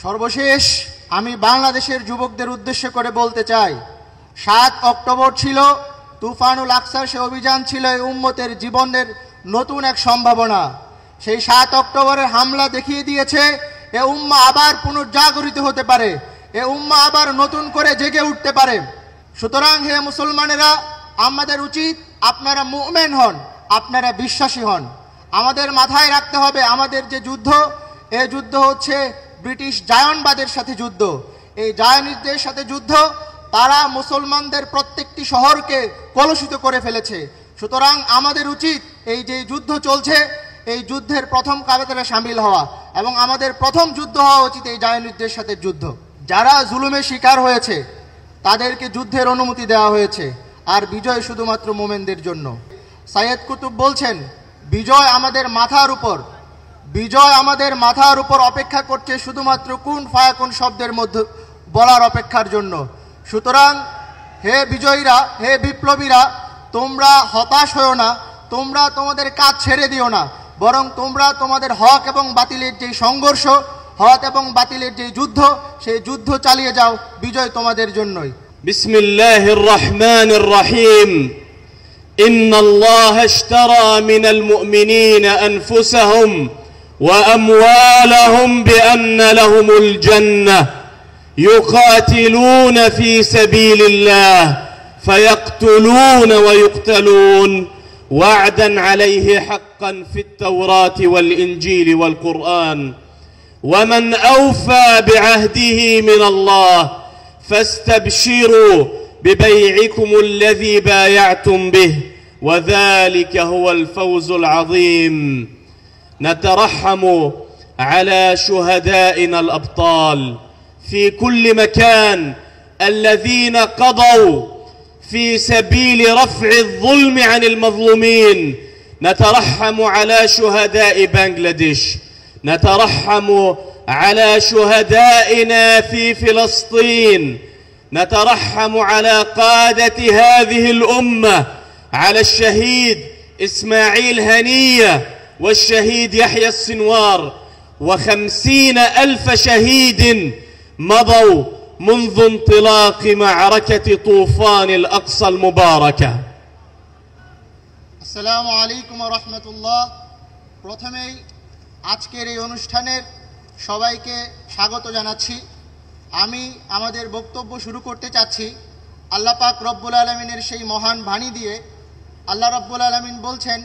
সর্বশেষ আমি বাংলাদেশের যুবকদের উদ্দেশ্য করে বলতে চাই, 7 অক্টোবর ছিল তুফানুল আকসার, সে অভিযান ছিল এই উম্মতের জীবনের নতুন এক সম্ভাবনা। সেই 7 অক্টোবরের হামলা দেখিয়ে দিয়েছে এ উম্মা আবার পুনর্জাগরিত হতে পারে, এ উম্মা আবার নতুন করে জেগে উঠতে পারে। সুতরাং হে মুসলমানেরা, আমাদের উচিত আপনারা মুমিন হন, আপনারা বিশ্বাসী হন। আমাদের মাথায় রাখতে হবে আমাদের যে যুদ্ধ, এই যুদ্ধ হচ্ছে ব্রিটিশ জায়নবাদের সাথে যুদ্ধ। এই জায়নিদের সাথে যুদ্ধ, তারা মুসলমানদের প্রত্যেকটি শহরকে কলুষিত করে ফেলেছে। সুতরাং আমাদের উচিত এই যে যুদ্ধ চলছে, এই যুদ্ধের প্রথম কাতারে শামিল হওয়া, এবং আমাদের প্রথম যুদ্ধ হওয়া উচিত এই জায়নিদের সাথে যুদ্ধ। যারা জুলুমের শিকার হয়েছে তাদেরকে যুদ্ধের অনুমতি দেওয়া হয়েছে, আর বিজয় শুধুমাত্র মোমেনদের জন্য। সাইয়েদ কুতুব বলছেন, বিজয় আমাদের মাথার উপর, বিজয় আমাদের মাথার উপর অপেক্ষা করছে শুধুমাত্র কুন ফায়াকুন শব্দের মধ্যে বলার অপেক্ষার জন্য। সুতরাং হে বিজয়ীরা, হে বিপ্লবীরা, তোমরা হতাশ হও না, তোমরা তোমাদের কাজ ছেড়ে দিও না, বরং তোমরা তোমাদের হক এবং বাতিলের যে সংঘর্ষ, হক এবং বাতিলের যে যুদ্ধ, সেই যুদ্ধ চালিয়ে যাও, বিজয় তোমাদের জন্যই। বিসমিল্লাহির রহমানির রহিম। ইন্নাল্লাহা ইশতারা মিনাল মুমিনিনা আনফুসাহুম ওয়া আমওয়ালাহুম বিআন্না লাহুমুল জান্নাহ يقاتلون في سبيل الله فيقتلون ويقتلون وعدا عليه حقا في التوراة والإنجيل والقرآن ومن أوفى بعهده من الله فاستبشروا ببيعكم الذي بايعتم به وذلك هو الفوز العظيم. نترحم على شهدائنا الأبطال في كل مكان الذين قضوا في سبيل رفع الظلم عن المظلومين. نترحم على شهداء بنغلاديش، نترحم على شهدائنا في فلسطين، نترحم على قادة هذه الأمة، على الشهيد إسماعيل هنية والشهيد يحيى السنوار و50,000 شهيد مضوا منذ انطلاق معركة طوفان الأقصى المباركة. আসসালামু আলাইকুম ওয়া রাহমাতুল্লাহ। প্রথমেই আজকের এই অনুষ্ঠানের সবাইকে স্বাগত জানাচ্ছি। আমি আমাদের বক্তব্য শুরু করতে চাচ্ছি আল্লাহ পাক রব্বুল আলামিনের সেই মহান বাণী দিয়ে। আল্লাহ রব্বুল আলামিন বলছেন,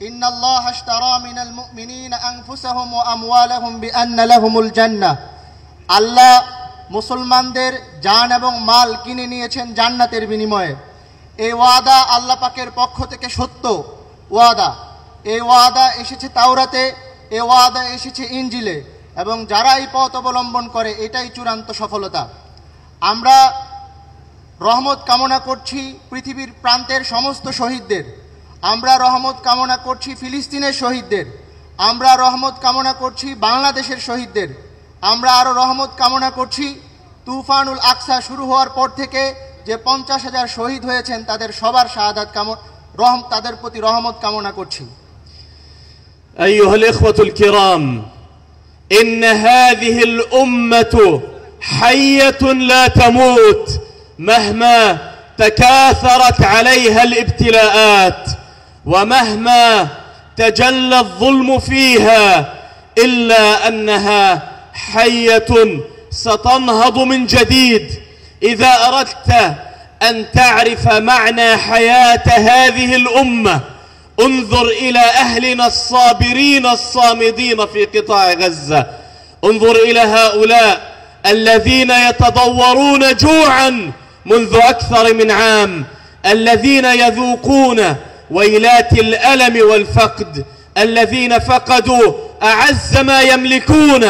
ইন্নাল্লাহা ইশতারা মিনাল মুমিনিনা আনফুসাহুম ওয়া আমওয়ালাহুম বিআন্না লাহুমুল জান্নাহ। আল্লাহ মুসলমানদের জান এবং মাল কিনে নিয়েছেন জান্নাতের বিনিময়ে। এই ওয়াদা আল্লাহ পাকের পক্ষ থেকে সত্য ওয়াদা। এই ওয়াদা এসেছে তাওরাতে, এই ওয়াদা এসেছে ইনজিলে, এবং যারা এই পথ অবলম্বন করে এটাই চূড়ান্ত সফলতা। আমরা রহমত কামনা করছি পৃথিবীর প্রান্তের সমস্ত শহীদদের, আমরা রহমত কামনা করছি ফিলিস্তিনের শহীদদের, আমরা রহমত কামনা করছি বাংলাদেশের শহীদদের, আমরা আরও রহমত কামনা করছি তুফানুল আকসা শুরু হওয়ার পর থেকে যে 50,000 শহীদ হয়েছেন তাদের সবার শাহাদাত তাদের প্রতি রহমত কামনা করছি। أيها الإخوة الكرام، إن هذه الأمة حية لا تموت مهما تكاثرت عليها الابتلاءات ومهما تجلى الظلم فيها، إلا أنها حية ستنهض من جديد. إذا أردت أن تعرف معنى حياة هذه الأمة، انظر إلى أهلنا الصابرين الصامدين في قطاع غزة، انظر إلى هؤلاء الذين يتضورون جوعا منذ أكثر من عام، الذين يذوقون ويلات الألم والفقد، الذين فقدوا أعز ما يملكون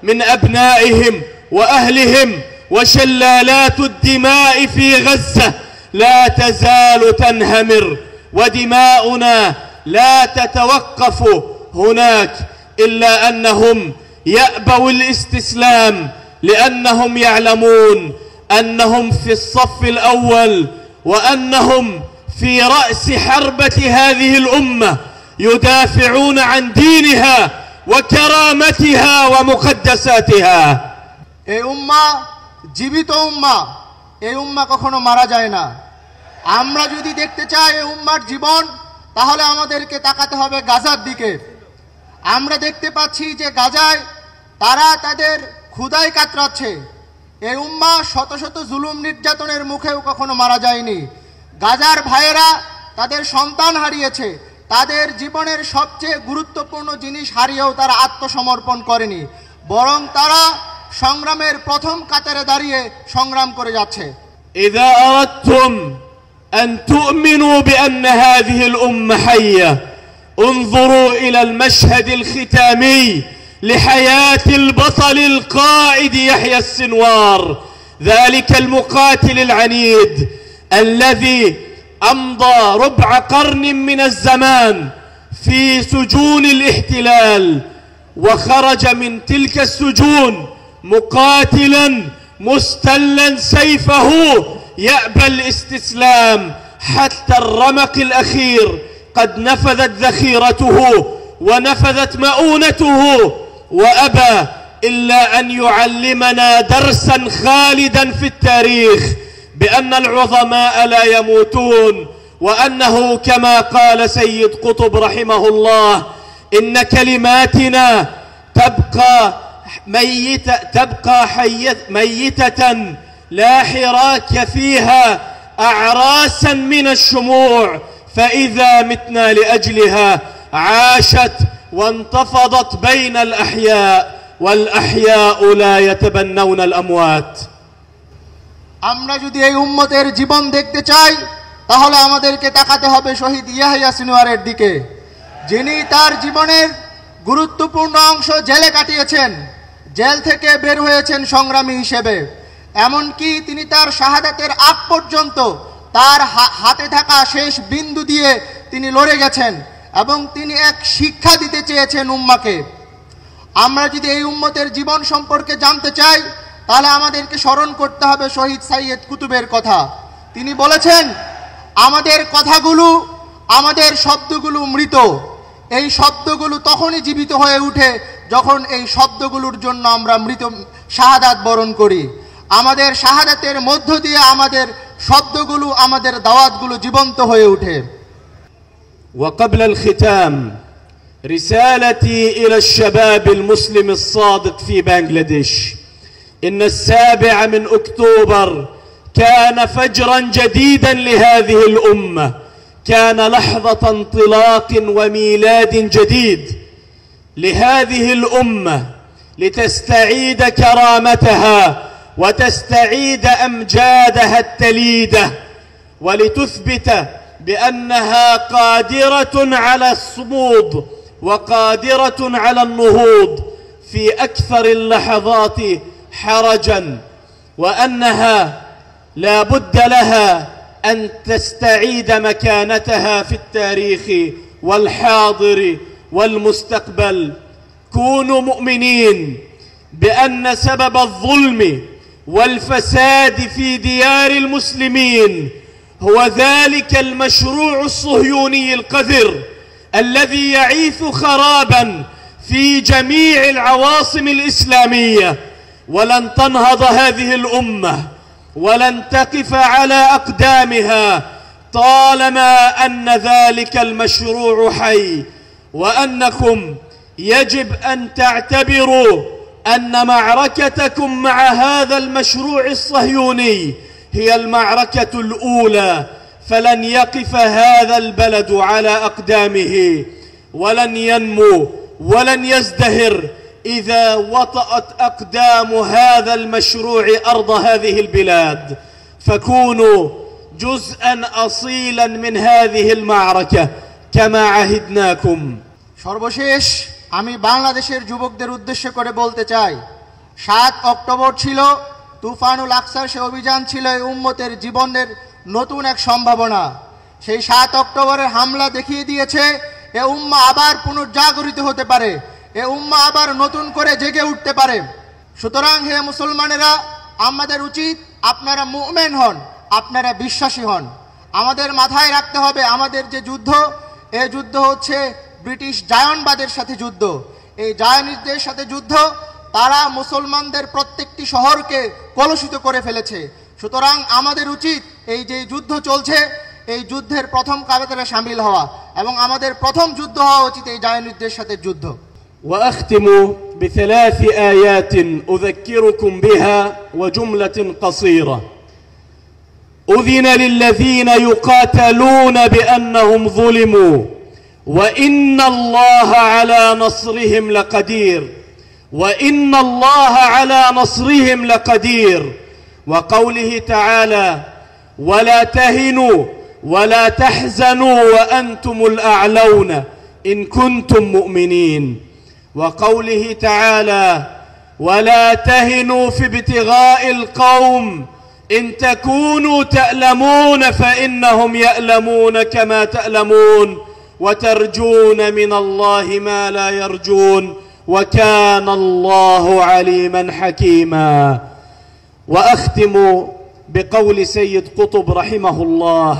من أبنائهم وأهلهم، وشلالات الدماء في غزة لا تزال تنهمر، ودماؤنا لا تتوقف هناك، إلا أنهم يأبوا الاستسلام، لأنهم يعلمون أنهم في الصف الأول، وأنهم في رأس حربة هذه الأمة، يدافعون عن دينها وكرامتها ومقدساتها. এই উম্মাহ জীবিত উম্মাহ, এই উম্মাহ কখনো মারা যায় না। আমরা যদি দেখতে চাই এই উম্মার জীবন, তাহলে আমাদেরকে তাকাতে হবে গাজার দিকে। আমরা দেখতে পাচ্ছি যে গাজায় তারা তাদের ক্ষুধায় কাতরাচ্ছে। এই উম্মাহ শত শত জুলুম নির্যাতনের মুখেও কখনো মারা যায়নি। গাজার ভাইয়েরা তাদের সন্তান হারিয়েছে, তাদের জীবনের সবচেয়ে গুরুত্বপূর্ণ জিনিস হারিয়েও তারা আত্মসমর্পণ করেনি, বরং তারা সংগ্রামের প্রথম কাতারে দাঁড়িয়ে সংগ্রাম করে যাচ্ছে। إذا أردتم أن تؤمنوا بأن هذه الأمة حية انظروا إلى المشهد الختامي لحياة البطل القائد يحيى السنوار، ذلك المقاتل العنيد الذي أمضى ربع قرن من الزمان في سجون الاحتلال، وخرج من تلك السجون مقاتلا مستلا سيفه يأبى الاستسلام حتى الرمق الأخير. قد نفذت ذخيرته ونفذت مؤونته، وأبى إلا أن يعلمنا درسا خالدا في التاريخ بأن العظماء لا يموتون، وأنه كما قال سيد قطب رحمه الله: إن كلماتنا تبقى ميتة لا حراك فيها أعراسا من الشموع، فإذا متنا لأجلها عاشت وانتفضت بين الأحياء، والأحياء لا يتبنون الأموات. আমরা যদি এই উম্মতের জীবন দেখতে চাই, তাহলে আমাদেরকে তাকাতে হবে শহীদ ইয়াহিয়া সিনওয়ারের দিকে, যিনি তার জীবনের গুরুত্বপূর্ণ অংশ জেলে কাটিয়েছেন, জেল থেকে বের হয়েছেন সংগ্রামী হিসেবে। এমনকি তিনি তার শাহাদাতের আগ পর্যন্ত তার হাতে থাকা শেষ বিন্দু দিয়ে তিনি লড়ে গেছেন এবং তিনি এক শিক্ষা দিতে চেয়েছেন উম্মাকে। আমরা যদি এই উম্মতের জীবন সম্পর্কে জানতে চাই, তাহলে আমাদেরকে স্মরণ করতে হবে শহীদ সাইয়েদ কুতুবের কথা। তিনি বলেছেন, আমাদের কথাগুলো, আমাদের শব্দগুলো মৃত। এই শব্দগুলো তখনই জীবিত হয়ে ওঠে যখন এই শব্দগুলোর জন্য আমরা মৃত শাহাদাত বরণ করি। আমাদের শাহাদাতের মধ্য দিয়ে আমাদের শব্দগুলো, আমাদের দাওয়াতগুলো জীবন্ত হয়ে ওঠে। وقبل الختام رسالتي إلى الشباب المسلم الصادق في بنغلاديش: إن 7 من أكتوبر كان فجرا جديدا لهذه الأمة، كان لحظة انطلاق وميلاد جديد لهذه الأمة لتستعيد كرامتها وتستعيد أمجادها التليدة، ولتثبت بأنها قادرة على الصمود وقادرة على النهوض في أكثر اللحظات حرجا، وأنها لا بد لها أن تستعيد مكانتها في التاريخ والحاضر والمستقبل. كونوا مؤمنين بأن سبب الظلم والفساد في ديار المسلمين هو ذلك المشروع الصهيوني القذر الذي يعيث خرابا في جميع العواصم الإسلامية. ولن تنهض هذه الأمة ولن تقف على أقدامها طالما أن ذلك المشروع حي، وأنكم يجب أن تعتبروا أن معركتكم مع هذا المشروع الصهيوني هي المعركة الأولى، فلن يقف هذا البلد على أقدامه ولن ينمو ولن يزدهر إذا وطأت أقدام هذا المشروع أرض هذه البلاد. فكونوا جزءا أصيلا من هذه المعركة كما عهدناكم. সর্বশেষ আমি বাংলাদেশের যুবকদের উদ্দেশ্য করে বলতে চাই, 7 অক্টোবর ছিল তুফানুল আকসার, সে অভিযান ছিল এই উম্মতের জীবনের নতুন এক সম্ভাবনা। সেই 7 অক্টোবরের হামলা দেখিয়ে দিয়েছে এ উম্মাহ আবার পুনর্জাগরিত হতে পারে, এ উম্মাহ আবার নতুন করে জেগে উঠতে পারে। সুতরাং হে মুসলমানেরা, আমাদের উচিত আপনারা মুমিন হন, আপনারা বিশ্বাসী হন। আমাদের মাথায় রাখতে হবে আমাদের যে যুদ্ধ, এই যুদ্ধ হচ্ছে ব্রিটিশ জায়নবাদের সাথে যুদ্ধ। এই জায়নিদের সাথে যুদ্ধ তারা মুসলমানদের প্রত্যেকটি শহরকে কলুষিত করে ফেলেছে। সুতরাং আমাদের উচিত এই যে যুদ্ধ চলছে এই যুদ্ধের প্রথম কাতারে শামিল হওয়া এবং আমাদের প্রথম যুদ্ধ হওয়া উচিত এই জায়নুদ্দের সাথে যুদ্ধ। وأختم بثلاث آيات أذكركم بها وجملة قصيرة. أذن للذين يقاتلون بأنهم ظلموا وإن الله على نصرهم لقدير وإن الله على نصرهم لقدير. وقوله تعالى ولا تهنوا ولا تحزنوا وأنتم الأعلون إن كنتم مؤمنين. وقوله تعالى ولا تهنوا في ابتغاء القوم إن تكونوا تألمون فإنهم يألمون كما تألمون وترجون من الله ما لا يرجون وكان الله عليما حكيما. وأختم بقول سيد قطب رحمه الله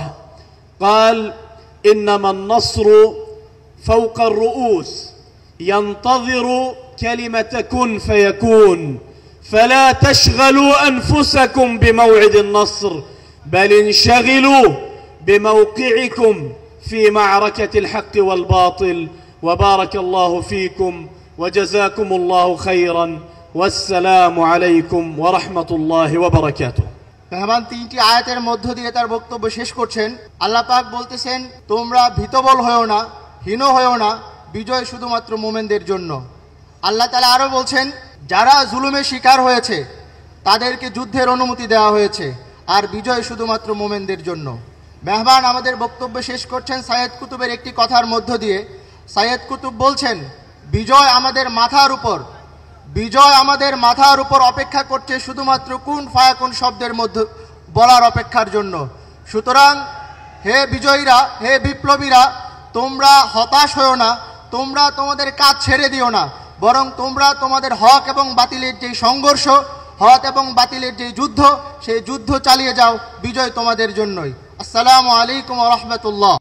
قال إنما النصر فوق الرؤوس ينتظر كلمة كن فيكون فلا تشغلوا أنفسكم بموعد النصر بل انشغلوا بموقعكم في معركة الحق والباطل. وبارك الله فيكم وجزاكم الله خيرا والسلام عليكم ورحمة الله وبركاته. মেহমান তিনটি আয়াতের মধ্য দিয়ে তার বক্তব্য শেষ করছেন। আল্লাহ পাক বলতেছেন তোমরা ভীতবল হয়েও না, হীন হয়েও না, বিজয় শুধুমাত্র মুমিনদের জন্য। আল্লাহ তাআলা আরো বলছেন যারা জুলুমের শিকার হয়েছে তাদেরকে যুদ্ধের অনুমতি দেওয়া হয়েছে আর বিজয় শুধুমাত্র মুমিনদের জন্য। মেহমান আমাদের বক্তব্য শেষ করছেন সাইয়েদ কুতুবের একটি কথার মধ্য দিয়ে। সাইয়েদ কুতুব বলছেন বিজয় আমাদের মাথার উপর, বিজয় আমাদের মাথার উপর অপেক্ষা করছে শুধুমাত্র কুন ফায়াকুন শব্দের মধ্যে বলার অপেক্ষার জন্য। সুতরাং হে বিজয়ীরা, হে বিপ্লবীরা, তোমরা হতাশ হও না, তোমরা তোমাদের কাজ ছেড়ে দিও না, বরং তোমরা তোমাদের হক এবং বাতিলের যে সংঘর্ষ, হক এবং বাতিলের যে যুদ্ধ, সেই যুদ্ধ চালিয়ে যাও, বিজয় তোমাদের জন্যই। আসসালামু আলাইকুম ওয়া রাহমাতুল্লাহ।